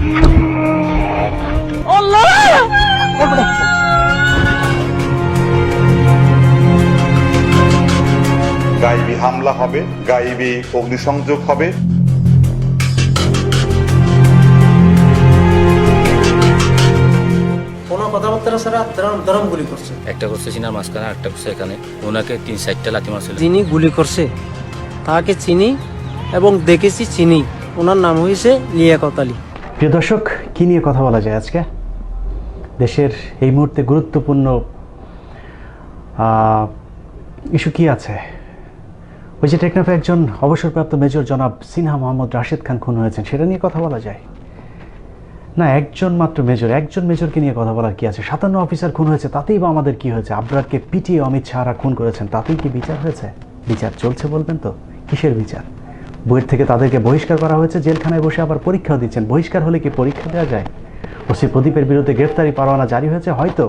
গাইবী হামলা হবে, গাইবী অগ্নিসংযোগ হবে। কোনো কথাবার্তা ছাড়া দরম গুলি করছে। একটা করছে সিনার মাঝখানে, একটা করছে এখানে। ওনাকে 3-4টা লাথি মারছিল। যিনি গুলি করছে তাকে চিনি এবং দেখেছি চিনি। ওনার নাম হয়েছে লিয়াকত আলী। প্রিয় দর্শক, কী নিয়ে কথা বলা যায় আজকে? দেশের এই মুহূর্তে গুরুত্বপূর্ণ ইস্যু কি আছে? ওই যে টেকনাফে একজন অবসরপ্রাপ্ত মেজর জনাব সিনহা মোহাম্মদ রাশেদ খান খুন হয়েছেন, সেটা নিয়ে কথা বলা যায় না? একজন মাত্র মেজর, একজন মেজরকে নিয়ে কথা বলার কি আছে? 57 অফিসার খুন হয়েছে, তাতেই বা আমাদের কি হয়েছে? আবরারকে পিটিয়ে অমিত শাহরা খুন করেছেন, তাতেই কি বিচার হয়েছে? বিচার চলছে বলবেন তো? কিসের বিচার? বইয়ের থেকে তাদেরকে বহিষ্কার করা হয়েছে, জেলখানায় বসে আবার পরীক্ষাও দিচ্ছেন। বহিষ্কার হলে কি পরীক্ষা দেওয়া যায়? ওসি প্রদীপের বিরুদ্ধে গ্রেফতারি পরোয়ানা জারি হয়েছে, হয়তো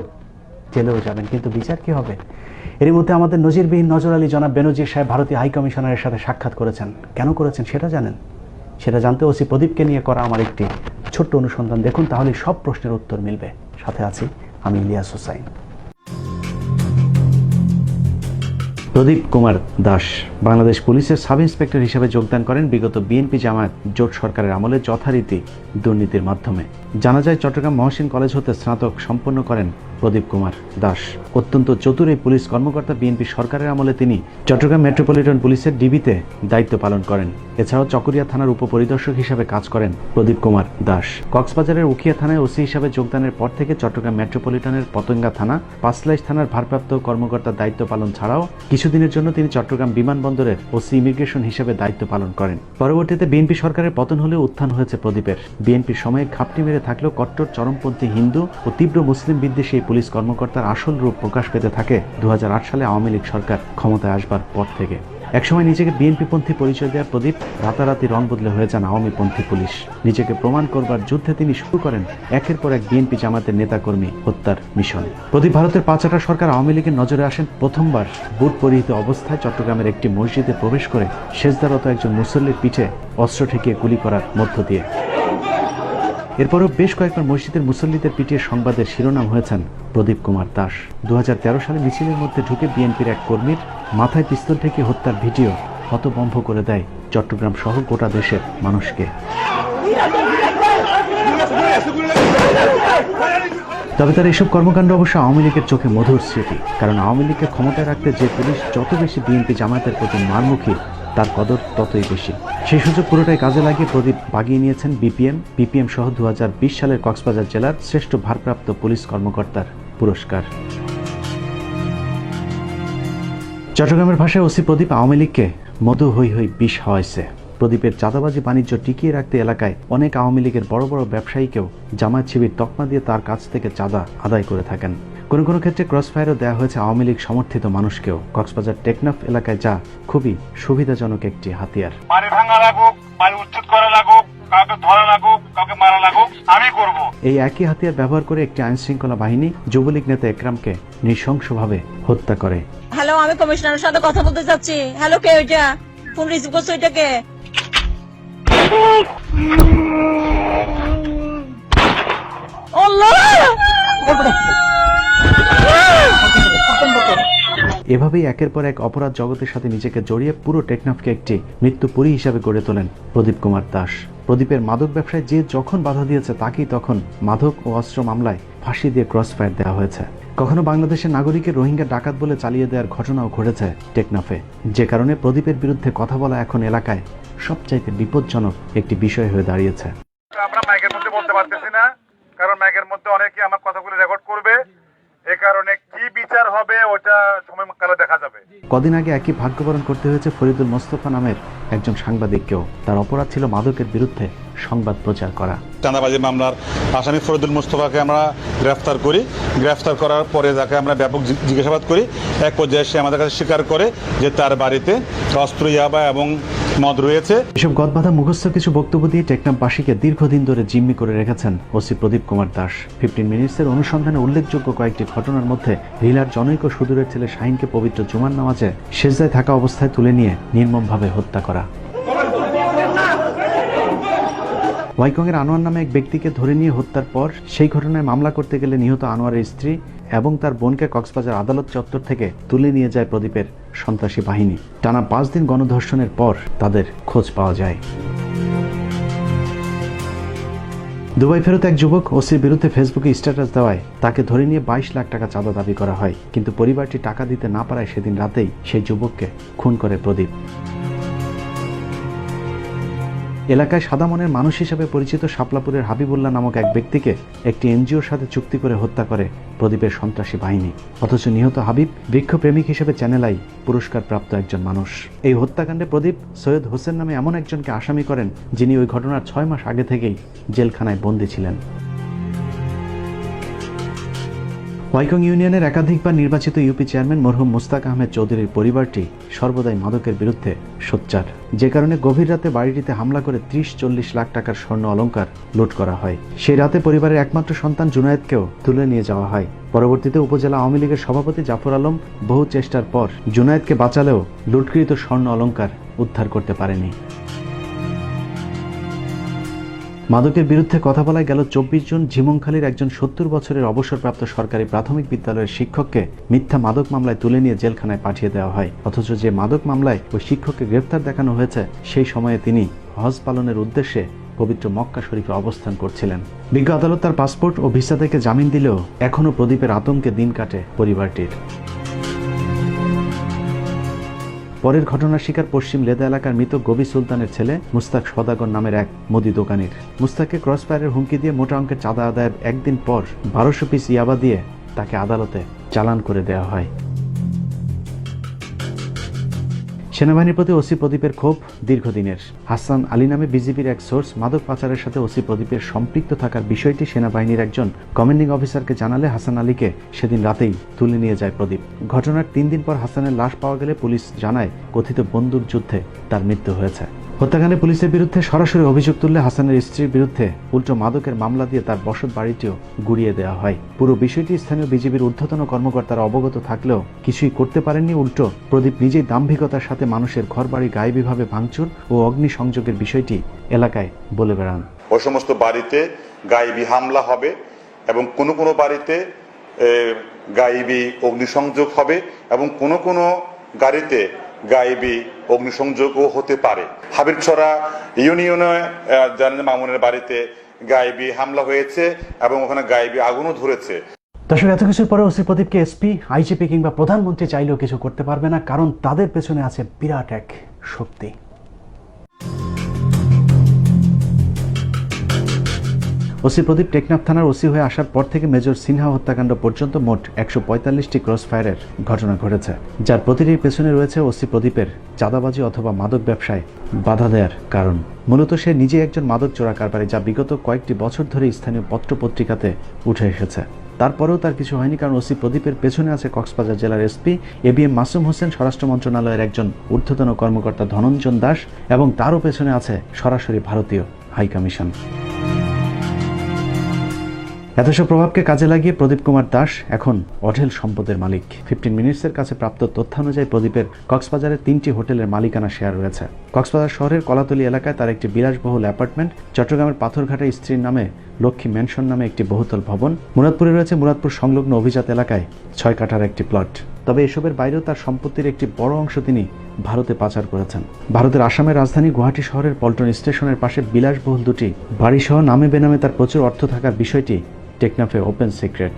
জেলেও যাবেন, কিন্তু বিচার কি হবে? এর মধ্যে আমাদের নজিরবিহীন নজর আলী জনাব বেনজির সাহেব ভারতীয় হাই কমিশনারের সাথে সাক্ষাৎ করেছেন। কেন করেছেন সেটা জানেন? সেটা জানতে ওসি প্রদীপকে নিয়ে করা আমার একটি ছোট্ট অনুসন্ধান দেখুন, তাহলে সব প্রশ্নের উত্তর মিলবে। সাথে আছি আমি ইলিয়াস হোসাইন। প্রদীপ কুমার দাস বাংলাদেশ পুলিশের সাব ইন্সপেক্টর হিসেবে যোগদান করেন বিগত বিএনপি জামায়াত জোট সরকারের আমলে যথারীতি দুর্নীতির মাধ্যমে। জানা যায় চট্টগ্রাম মহসিন কলেজ হতে স্নাতক সম্পন্ন করেন প্রদীপ কুমার দাস। অত্যন্ত চতুর এই পুলিশ কর্মকর্তা বিএনপি সরকারের আমলে তিনি চট্টগ্রাম মেট্রোপলিটন পুলিশের ডিবিতে দায়িত্ব পালন করেন। এছাড়াও চকরিয়া থানার উপপরিদর্শক হিসেবে কাজ করেন প্রদীপ কুমার দাস। কক্সবাজারের উখিয়া থানায় ওসি হিসেবে যোগদানের পর থেকে চট্টগ্রাম মেট্রোপলিটনের পতেঙ্গা থানা, পাঁচলাইশ থানার ভারপ্রাপ্ত কর্মকর্তার দায়িত্ব পালন ছাড়াও কিছুদিনের জন্য তিনি চট্টগ্রাম বিমানবন্দরের ওসি ইমিগ্রেশন হিসেবে দায়িত্ব পালন করেন। পরবর্তীতে বিএনপি সরকারের পতন হলেও উত্থান হয়েছে প্রদীপের। বিএনপির সময়ে ঘাপটি মেরে থাকলেও কট্টর চরমপন্থী হিন্দু ও তীব্র মুসলিম বিদ্বেষী এই পুলিশ কর্মকর্তার আসল রূপ প্রকাশ পেতে থাকে 2008 সালে আওয়ামী লীগ সরকার ক্ষমতায় আসবার পর থেকে। একসময় নিজেকে বিএনপিপন্থী পরিচয় দেওয়া প্রদীপ রাতারাতি রং বদলে হয়ে যান আওয়ামীপন্থী পুলিশ। নিজেকে প্রমাণ করবার যুদ্ধে তিনি শুরু করেন একের পর এক বিএনপি জামাতের নেতাকর্মী হত্যার মিশন। প্রদীপ ভারতের 5 সরকার আওয়ামী লীগের নজরে আসেন প্রথমবার বুট পরিহিত অবস্থায় চট্টগ্রামের একটি মসজিদে প্রবেশ করে সেজদারত একজন মুসল্লির পিঠে অস্ত্র ঠেকিয়ে গুলি করার মধ্য দিয়ে। এরপরও বেশ কয়েকবার মসজিদের মুসল্লিদের পিটিয়ে সংবাদের শিরোনাম হয়েছেন প্রদীপ কুমার দাস। 2013 সালে মিছিলের মধ্যে ঢুকে বিএনপির এক কর্মীর মাথায় পিস্তল ঠেকিয়ে হত্যার ভিডিও হতভম্ব করে দেয় চট্টগ্রাম সহ গোটা দেশের মানুষকে। তবে তার এসব কর্মকাণ্ড অবশ্য আওয়ামী লীগের চোখে মধুর স্মৃতি, কারণ আওয়ামী লীগকে ক্ষমতায় রাখতে যে পুলিশ যত বেশি বিএনপি জামায়াতের প্রতি মারমুখী, তার কদর ততই বেশি। সেই সুযোগ পুরোটাই কাজে লাগিয়ে প্রদীপ বাগিয়ে নিয়েছেন বিপিএম সহ 2020 সালের কক্সবাজার জেলার শ্রেষ্ঠ ভারপ্রাপ্ত পুলিশ কর্মকর্তার পুরস্কার। চট্টগ্রামের ভাষায় ওসি প্রদীপ আওয়ামী লীগকে মধু হই হই বিষ হাওয়াইছে। প্রদীপের চাঁদাবাজি বাণিজ্য টিকিয়ে রাখতে এলাকায় অনেক আওয়ামী লীগের বড় বড় ব্যবসায়ীকেও জামায়াত শিবির তকমা দিয়ে তার কাছ থেকে চাঁদা আদায় করে থাকেন। কোনো কোনো ক্ষেত্রে ক্রসফায়ারও দেওয়া হয়েছে আওয়ামী লীগ সমর্থিত মানুষকেও। কক্সবাজার টেকনাফ এলাকায় যা খুবই সুবিধাজনক একটি হাতিয়ার। বাড়ি ভাঙা লাগুক, বাড়ি উচ্ছেদ করা লাগুক, কাউকে ধরা লাগুক, কাউকে মারা লাগুক, আমি করব। এই একই হাতিয়ার ব্যবহার করে একটি আইন শৃঙ্খলা বাহিনী যুবলীগ নেতা একরামকে নৃশংসভাবে হত্যা করে। হ্যালো, আমি কমিশনারের সাথে কথা বলতে চাচ্ছি। হ্যালো, কে ওইটা? ফোন রিসিভ করছো? ওইটা কে? এভাবেই একের পর এক অপরাধ জগতের সাথে নিজেকে জড়িয়ে পুরো টেকনাফকে একটি মৃত্যুপুরী হিসাবে গড়ে তোলেন প্রদীপ কুমার দাস। প্রদীপের মাদক ব্যবসায় যে যখন বাধা দিয়েছে তাকেই তখন মাদক ও অস্ত্র মামলায় ফাঁসি দিয়ে ক্রসফায়ার দেওয়া হয়েছে। কখনো বাংলাদেশের নাগরিকের রোহিঙ্গা ডাকাত বলে চালিয়ে দেওয়ার ঘটনাও ঘটেছে টেকনাফে, যে কারণে প্রদীপের বিরুদ্ধে কথা বলা এখন এলাকায় সবচাইতে বিপজ্জনক একটি বিষয় হয়ে দাঁড়িয়েছে। আমরা মাইকের মধ্যে বলতে পারতেছি না, কারণ মাইকের মধ্যে অনেকে আমার কথাগুলো রেকর্ড করবে। এই কারণে কি বিচার হবে ওটা সময়কালে দেখা যাবে। কদিন আগে একই ভাগ্যবরণ করতে হয়েছে ফরিদুল মোস্তফা নামের একজন সাংবাদিককেও। তার অপরাধ ছিল মাদকের বিরুদ্ধে সংবাদ প্রচার করা। চাঁদাবাজি মামলার আসামি ফরিদুল মোস্তফাকে আমরা গ্রেফতার করি। গ্রেফতার করার পরে তাকে আমরা ব্যাপক জিজ্ঞাসাবাদ করি। এক পর্যায়ে সে আমাদের কাছে স্বীকার করে যে তার বাড়িতে অস্ত্র, ইয়াবা এবং মদ রয়েছে। এসব গদবাধা মুখস্থ কিছু বক্তব্য দিয়ে টেকনাফবাসীকে দীর্ঘদিন ধরে জিম্মি করে রেখেছেন ওসি প্রদীপ কুমার দাস। 15 মিনিটসের অনুসন্ধানে উল্লেখযোগ্য কয়েকটি ঘটনার মধ্যে রিলার জনৈক সুদূরের ছেলে শাহিনকে পবিত্র জুমার নামাজে সেজদায় থাকা অবস্থায় তুলে নিয়ে নির্মমভাবে হত্যা করা। ওয়াইকংয়ের আনোয়ার নামে এক ব্যক্তিকে ধরে নিয়ে হত্যার পর সেই ঘটনায় মামলা করতে গেলে নিহত আনোয়ারের স্ত্রী এবং তার বোনকে কক্সবাজার আদালত চত্বর থেকে তুলে নিয়ে যায় প্রদীপের সন্ত্রাসী বাহিনী। টানা 5 দিন গণধর্ষণের পর তাদের খোঁজ পাওয়া যায়। দুবাই ফেরত এক যুবক ওসির বিরুদ্ধে ফেসবুকে স্ট্যাটাস দেওয়ায় তাকে ধরে নিয়ে 22 লাখ টাকা চাঁদা দাবি করা হয়, কিন্তু পরিবারটি টাকা দিতে না পারায় সেদিন রাতেই সেই যুবককে খুন করে প্রদীপ। এলাকায় সাদা মনের মানুষ হিসেবে পরিচিত শাপলাপুরের হাবিবুল্লাহ নামক এক ব্যক্তিকে একটি এনজিওর সাথে চুক্তি করে হত্যা করে প্রদীপের সন্ত্রাসী বাহিনী। অথচ নিহত হাবিব বৃক্ষপ্রেমিক হিসেবে চ্যানেল আই পুরস্কার প্রাপ্ত একজন মানুষ। এই হত্যাকাণ্ডে প্রদীপ সৈয়দ হোসেন নামে এমন একজনকে আসামি করেন যিনি ওই ঘটনার 6 মাস আগে থেকেই জেলখানায় বন্দী ছিলেন। ওয়াইকং ইউনিয়নের একাধিকবার নির্বাচিত ইউপি চেয়ারম্যান মরহুম মুস্তাক আহমেদ চৌধুরীর পরিবারটি সর্বদাই মাদকের বিরুদ্ধে সোচ্চার, যে কারণে গভীর রাতে বাড়িটিতে হামলা করে 30-40 লাখ টাকার স্বর্ণ অলংকার লুট করা হয়। সেই রাতে পরিবারের একমাত্র সন্তান জুনায়েদকেও তুলে নিয়ে যাওয়া হয়। পরবর্তীতে উপজেলা আওয়ামী লীগের সভাপতি জাফর আলম বহু চেষ্টার পর জুনায়েদকে বাঁচালেও লুটকৃত স্বর্ণ অলংকার উদ্ধার করতে পারেনি। মাদকের বিরুদ্ধে কথা বলায় গেল 24 জুন ঝিমংখালীর একজন 70 বছরের অবসরপ্রাপ্ত সরকারি প্রাথমিক বিদ্যালয়ের শিক্ষককে মিথ্যা মাদক মামলায় তুলে নিয়ে জেলখানায় পাঠিয়ে দেওয়া হয়। অথচ যে মাদক মামলায় ওই শিক্ষককে গ্রেফতার দেখানো হয়েছে সেই সময়ে তিনি হজ পালনের উদ্দেশ্যে পবিত্র মক্কা শরীফে অবস্থান করছিলেন। বিজ্ঞ আদালত তার পাসপোর্ট ও ভিসা থেকে জামিন দিলেও এখনও প্রদীপের আতঙ্কে দিন কাটে পরিবারটির। পরের ঘটনার শিকার পশ্চিম লেদা এলাকার মৃত গবি সুলতানের ছেলে মুস্তাক সদাগর নামের এক মুদি দোকানির। মুস্তাককে ক্রসফায়ারের হুমকি দিয়ে মোটা অঙ্কের চাঁদা আদায়ের একদিন পর 1200 পিস ইয়াবা দিয়ে তাকে আদালতে চালান করে দেওয়া হয়। সেনাবাহিনীর প্রতি ওসি প্রদীপের ক্ষোভ দীর্ঘদিনের। হাসান আলী নামে বিজিবির এক সোর্স মাদক পাচারের সাথে ওসি প্রদীপের সম্পৃক্ত থাকার বিষয়টি সেনাবাহিনীর একজন কমান্ডিং অফিসারকে জানালে হাসান আলীকে সেদিন রাতেই তুলে নিয়ে যায় প্রদীপ। ঘটনার 3 দিন পর হাসানের লাশ পাওয়া গেলে পুলিশ জানায় কথিত বন্দুক যুদ্ধে তার মৃত্যু হয়েছে। হত্যাকাণ্ডে পুলিশের বিরুদ্ধে সরাসরি অভিযোগ তুললে হাসানের স্ত্রীর বিরুদ্ধে উল্টো মাদকের মামলা দিয়ে তার বসত বাড়িটিও গুড়িয়ে দেওয়া হয়। পুরো বিষয়টি স্থানীয় বিজিবির ঊর্ধ্বতন কর্মকর্তারা অবগত থাকলেও কিছুই করতে পারেননি। উল্টো প্রদীপ নিজেই দাম্ভিকতার সাথে মানুষের ঘরবাড়ি গায়েবীভাবে ভাঙচুর ও অগ্নিসংযোগের বিষয়টি এলাকায় বলে বেড়ান। ওই সমস্ত বাড়িতে গায়েবী হামলা হবে এবং কোনো কোনো বাড়িতে গায়েবী অগ্নিসংযোগ হবে এবং কোনো কোনো গাড়িতে গায়েবী অগ্নিসংযোগও হতে পারে। হাবিরছড়া ইউনিয়নে জানেন মামুনের বাড়িতে গায়েবী হামলা হয়েছে এবং ওখানে গায়েবী আগুনও ধরেছে। দর্শক, এত কিছুর পরে ওসি প্রদীপকে এসপি, আইজিপি কিংবা প্রধানমন্ত্রী চাইলেও কিছু করতে পারবে না, কারণ তাদের পেছনে আছে বিরাট এক শক্তি। ওসি প্রদীপ টেকনাফ থানার ওসি হয়ে আসার পর থেকে মেজর সিনহা হত্যাকাণ্ড পর্যন্ত মোট 145টি ক্রসফায়ারের ঘটনা ঘটেছে, যার প্রতিটির পেছনে রয়েছে ওসি প্রদীপের চাঁদাবাজি অথবা মাদক ব্যবসায় বাধা দেওয়ার কারণ। মূলত সে নিজে একজন মাদক চোরা কারবারি, যা বিগত কয়েকটি বছর ধরে স্থানীয় পত্রপত্রিকাতে উঠে এসেছে। তারপরেও তার কিছু হয়নি, কারণ ওসি প্রদীপের পেছনে আছে কক্সবাজার জেলার এসপি এবিএম মাসুম হোসেন, স্বরাষ্ট্র মন্ত্রণালয়ের একজন ঊর্ধ্বতন কর্মকর্তা ধনঞ্জন দাস, এবং তারও পেছনে আছে সরাসরি ভারতীয় হাইকমিশন। এত সব প্রভাবকে কাজে লাগিয়ে প্রদীপ কুমার দাস এখন অঢেল সম্পদের মালিক। 15 মিনিটসের কাছে প্রাপ্ত তথ্য অনুযায়ী প্রদীপের কক্সবাজারের 3টি হোটেলের মালিকানা শেয়ার রয়েছে। কক্সবাজার শহরের কলাতলী এলাকায় তার একটি বিলাসবহুল অ্যাপার্টমেন্ট, চট্টগ্রামের পাথরঘাটায় স্ত্রীর নামে লক্ষ্মী ম্যানশন নামে একটি বহুতল ভবন, মুরাদপুরে রয়েছে মুরাদপুর সংলগ্ন অভিজাত এলাকায় 6 কাঠার একটি প্লট। তবে এসবের বাইরেও তার সম্পত্তির একটি বড় অংশ তিনি ভারতে পাচার করেছেন। ভারতের আসামের রাজধানী গুয়াহাটি শহরের পল্টন স্টেশনের পাশে বিলাসবহুল দুটি বাড়িসহ নামে বেনামে তার প্রচুর অর্থ থাকার বিষয়টি টেকনাফে ওপেন সিক্রেট।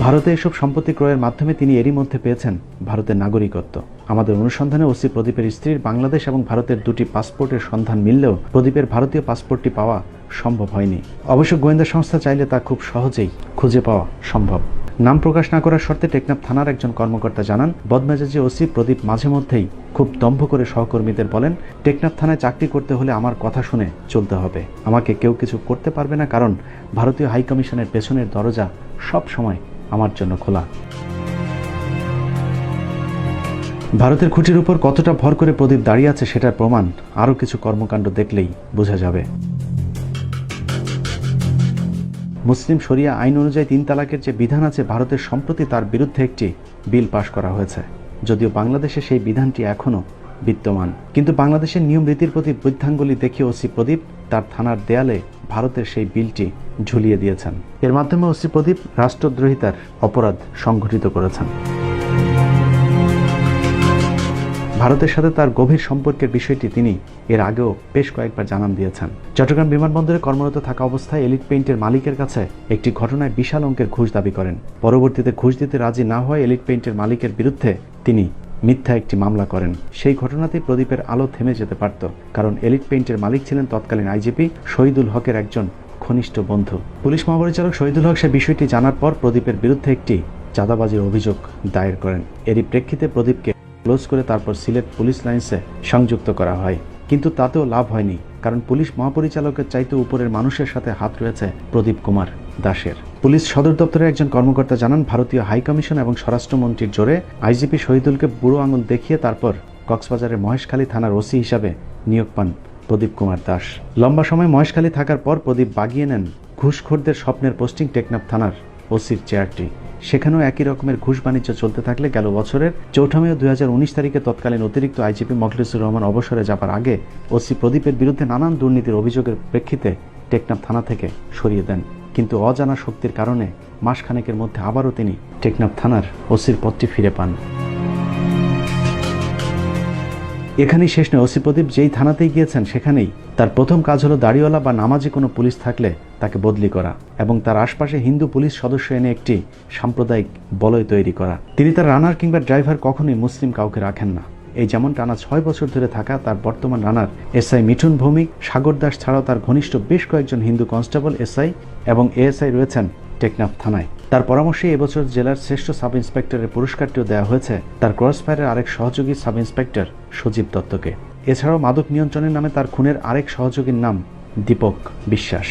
ভারতে এসব সম্পত্তি ক্রয়ের মাধ্যমে তিনি এরই মধ্যে পেয়েছেন ভারতের নাগরিকত্ব। আমাদের অনুসন্ধানে ওসি প্রদীপের স্ত্রীর বাংলাদেশ এবং ভারতের 2টি পাসপোর্টের সন্ধান মিললেও প্রদীপের ভারতীয় পাসপোর্টটি পাওয়া সম্ভব হয়নি। অবশ্য গোয়েন্দা সংস্থা চাইলে তা খুব সহজেই খুঁজে পাওয়া সম্ভব। নাম প্রকাশ না করার শর্তে টেকনাফ থানার একজন কর্মকর্তা জানান, বদমেজাজি ওসি প্রদীপ মাঝে মধ্যেই খুব দম্ভ করে সহকর্মীদের বলেন, টেকনাফ থানায় চাকরি করতে হলে আমার কথা শুনে চলতে হবে, আমাকে কেউ কিছু করতে পারবে না, কারণ ভারতীয় হাইকমিশনের পেছনের দরজা সব সময় আমার জন্য খোলা। ভারতের খুঁটির উপর কতটা ভর করে প্রদীপ দাঁড়িয়ে আছে সেটার প্রমাণ আরও কিছু কর্মকাণ্ড দেখলেই বোঝা যাবে। মুসলিম শরিয়া আইন অনুযায়ী 3 তালাকের যে বিধান আছে, ভারতের সম্প্রতি তার বিরুদ্ধে একটি বিল পাশ করা হয়েছে, যদিও বাংলাদেশে সেই বিধানটি এখনও বিদ্যমান। কিন্তু বাংলাদেশের নিয়ম রীতির প্রতি বৃদ্ধাঙ্গুলি দেখিয়ে ওসি প্রদীপ তার থানার দেয়ালে ভারতের সেই বিলটি ঝুলিয়ে দিয়েছেন। এর মাধ্যমে ওসি প্রদীপ রাষ্ট্রদ্রোহিতার অপরাধ সংঘটিত করেছেন। ভারতের সাথে তার গভীর সম্পর্কের বিষয়টি তিনি এর আগেও বেশ কয়েকবার জানান দিয়েছেন। চট্টগ্রাম বিমানবন্দরে কর্মরত থাকা অবস্থায় এলিট পেইন্টের মালিকের কাছে একটি ঘটনায় বিশাল অঙ্কের ঘুষ দাবি করেন। পরবর্তীতে ঘুষ দিতে রাজি না হওয়ায় এলিট পেইন্টের মালিকের বিরুদ্ধে তিনি মিথ্যা একটি মামলা করেন। সেই ঘটনাতেই প্রদীপের আলো থেমে যেতে পারত, কারণ এলিট পেইন্টের মালিক ছিলেন তৎকালীন আইজিপি শহীদুল হকের একজন ঘনিষ্ঠ বন্ধু। পুলিশ মহাপরিচালক শহীদুল হক সে বিষয়টি জানার পর প্রদীপের বিরুদ্ধে একটি চাঁদাবাজির অভিযোগ দায়ের করেন। এরই প্রেক্ষিতে প্রদীপকে ক্লোজ করে তারপর সিলেট পুলিশ লাইন্সে সংযুক্ত করা হয়। কিন্তু তাতেও লাভ হয়নি, কারণ পুলিশ মহাপরিচালকের চাইতে উপরের মানুষের সাথে হাত রয়েছে প্রদীপ কুমার দাসের। পুলিশ সদর দপ্তরের একজন কর্মকর্তা জানান, ভারতীয় হাইকমিশন এবং স্বরাষ্ট্রমন্ত্রীর জোরে আইজিপি শহীদুলকে বুড়ো আঙুল দেখিয়ে তারপর কক্সবাজারের মহেশখালী থানার ওসি হিসাবে নিয়োগ পান প্রদীপ কুমার দাস। লম্বা সময় মহেশখালী থাকার পর প্রদীপ বাগিয়ে নেন ঘুষখোরদের স্বপ্নের পোস্টিং টেকনাফ থানার ওসির চেয়ারটি। সেখানেও একই রকমের ঘুষ বাণিজ্য চলতে থাকলে গেল বছরের 4 মে 2019 তারিখে তৎকালীন অতিরিক্ত আইজিপি মখলিসুর রহমান অবসরে যাবার আগে ওসি প্রদীপের বিরুদ্ধে নানান দুর্নীতির অভিযোগের প্রেক্ষিতে টেকনাফ থানা থেকে সরিয়ে দেন। কিন্তু অজানা শক্তির কারণে মাসখানেকের মধ্যে আবারও তিনি টেকনাফ থানার ওসির পদটি ফিরে পান। এখানেই শেষ নয়, ওসি প্রদীপ যেই থানাতেই গিয়েছেন সেখানেই তার প্রথম কাজ হলো দাড়িওয়ালা বা নামাজি কোনো পুলিশ থাকলে তাকে বদলি করা এবং তার আশপাশে হিন্দু পুলিশ সদস্য এনে একটি সাম্প্রদায়িক বলয় তৈরি করা। তিনি তার রানার কিংবা ড্রাইভার কখনোই মুসলিম কাউকে রাখেন না। এই যেমন টানা 6 বছর ধরে থাকা তার বর্তমান রানার এসআই মিঠুন ভৌমিক, সাগর দাস ছাড়াও তার ঘনিষ্ঠ বেশ কয়েকজন হিন্দু কনস্টেবল, এসআই এবং এএসআই রয়েছেন টেকনাফ থানায়। তার পরামর্শে এবছর জেলার শ্রেষ্ঠ সাব ইন্সপেক্টরের পুরস্কারটিও দেওয়া হয়েছে তার ক্রসফায়ারের আরেক সহযোগী সাব ইন্সপেক্টর সজীব দত্তকে। এছাড়াও মাদক নিয়ন্ত্রণের নামে তার খুনের আরেক সহযোগীর নাম দীপক বিশ্বাস।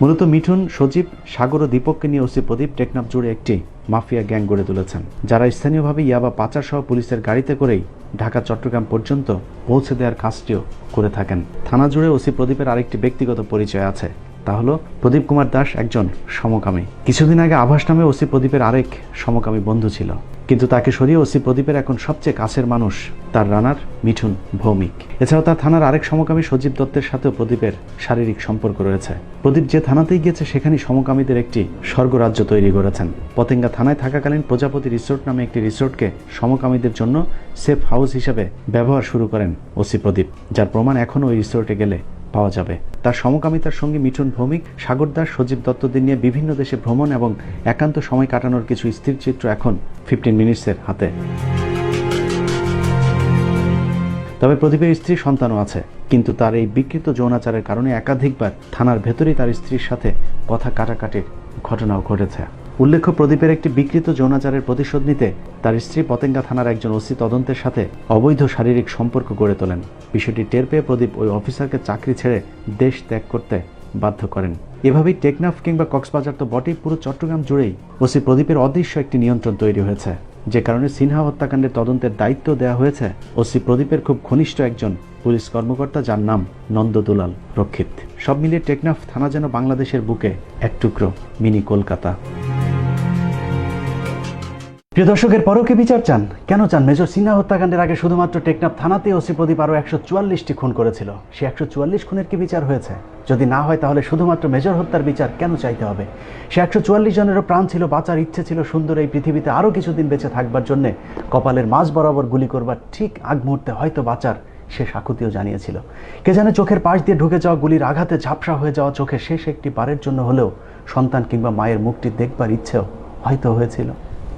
মূলত মিঠুন, সজীব, সাগর ও দীপককে নিয়ে ওসি প্রদীপ টেকনাফ জুড়ে একটি মাফিয়া গ্যাং গড়ে তুলেছেন, যারা স্থানীয়ভাবে ইয়াবা পাচার সহ পুলিশের গাড়িতে করেই ঢাকা চট্টগ্রাম পর্যন্ত পৌঁছে দেওয়ার কাজটিও করে থাকেন। থানা জুড়ে ওসি প্রদীপের আরেকটি ব্যক্তিগত পরিচয় আছে, তা হলো প্রদীপ কুমার দাস একজন সমকামী। কিছুদিন আগে আভাস নামে ওসি প্রদীপের আরেক সমকামী বন্ধু ছিল, কিন্তু তাকে সরিয়ে ওসি প্রদীপের এখন সবচেয়ে কাছের মানুষ তার রানার মিঠুন ভৌমিক। এছাড়াও তার থানার আরেক সমকামী সজীব দত্তের সাথেও প্রদীপের শারীরিক সম্পর্ক রয়েছে। প্রদীপ যে থানাতেই গিয়েছে সেখানেই সমকামীদের একটি স্বর্গরাজ্য তৈরি করেছেন। পতেঙ্গা থানায় থাকাকালীন প্রজাপতি রিসোর্ট নামে একটি রিসোর্টকে সমকামীদের জন্য সেফ হাউস হিসেবে ব্যবহার শুরু করেন ওসি প্রদীপ, যার প্রমাণ এখনও ওই রিসোর্টে গেলে পাওয়া যাবে। তার সমকামিতার সঙ্গে মিঠুন ভৌমিক, সাগর দাস, সজীব দত্তদের নিয়ে বিভিন্ন দেশে ভ্রমণ এবং একান্ত সময় কাটানোর কিছু স্থির চিত্র এখন 15 মিনিটসের হাতে। তবে প্রদীপের স্ত্রী সন্তানও আছে, কিন্তু তার এই বিকৃত যৌনাচারের কারণে একাধিকবার থানার ভেতরেই তার স্ত্রীর সাথে কথা কাটাকাটির ঘটনাও ঘটেছে। উল্লেখ্য, প্রদীপের একটি বিকৃত যৌনাচারের প্রতিশোধ নিতে তার স্ত্রী পতেঙ্গা থানার একজন ওসি তদন্তের সাথে অবৈধ শারীরিক সম্পর্ক গড়ে তোলেন। বিষয়টি টের পেয়ে প্রদীপ ওই অফিসারকে চাকরি ছেড়ে দেশ ত্যাগ করতে বাধ্য করেন। এভাবেই টেকনাফ কিংবা কক্সবাজার তো বটেই, পুরো চট্টগ্রাম জুড়েই ওসি প্রদীপের অদৃশ্য একটি নিয়ন্ত্রণ তৈরি হয়েছে, যে কারণে সিনহা হত্যাকাণ্ডের তদন্তের দায়িত্ব দেওয়া হয়েছে ওসি প্রদীপের খুব ঘনিষ্ঠ একজন পুলিশ কর্মকর্তা, যার নাম নন্দদুলাল রক্ষিত। সব মিলিয়ে টেকনাফ থানা যেন বাংলাদেশের বুকে এক টুকরো মিনি কলকাতা। প্রিয় দর্শকের পরকে বিচার চান? কেন চান? মেজর সিনহা হত্যাকাণ্ডের আগে শুধুমাত্র টেকনাফ থানাতে ওসি প্রদীপ আরও 144টি খুন করেছিল। সে 144 খুনের কি বিচার হয়েছে? যদি না হয় তাহলে শুধুমাত্র মেজর হত্যার বিচার কেন চাইতে হবে? সে 144 জনেরও প্রাণ ছিল, বাঁচার ইচ্ছে ছিল, সুন্দর এই পৃথিবীতে আরও কিছুদিন বেঁচে থাকবার জন্যে কপালের মাঝ বরাবর গুলি করবার ঠিক আগ মুহূর্তে হয়তো বাঁচার সে সাকুতিও জানিয়েছিল। কে জানে চোখের পাশ দিয়ে ঢুকে যাওয়া গুলির আঘাতে ঝাপসা হয়ে যাওয়া চোখে শেষ একটি বারের জন্য হলেও সন্তান কিংবা মায়ের মুখটি দেখবার ইচ্ছেও হয়তো হয়েছিল।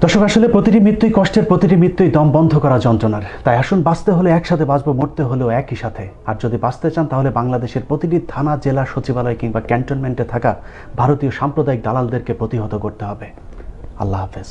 দর্শক, আসলে প্রতিটি মৃত্যুই কষ্টের, প্রতিটি মৃত্যুই দম বন্ধ করা যন্ত্রণার। তাই আসুন, বাঁচতে হলে একসাথে বাঁচবো, মরতে হলেও একই সাথে। আর যদি বাঁচতে চান তাহলে বাংলাদেশের প্রতিটি থানা, জেলা, সচিবালয় কিংবা ক্যান্টনমেন্টে থাকা ভারতীয় সাম্প্রদায়িক দালালদেরকে প্রতিহত করতে হবে। আল্লাহ হাফেজ।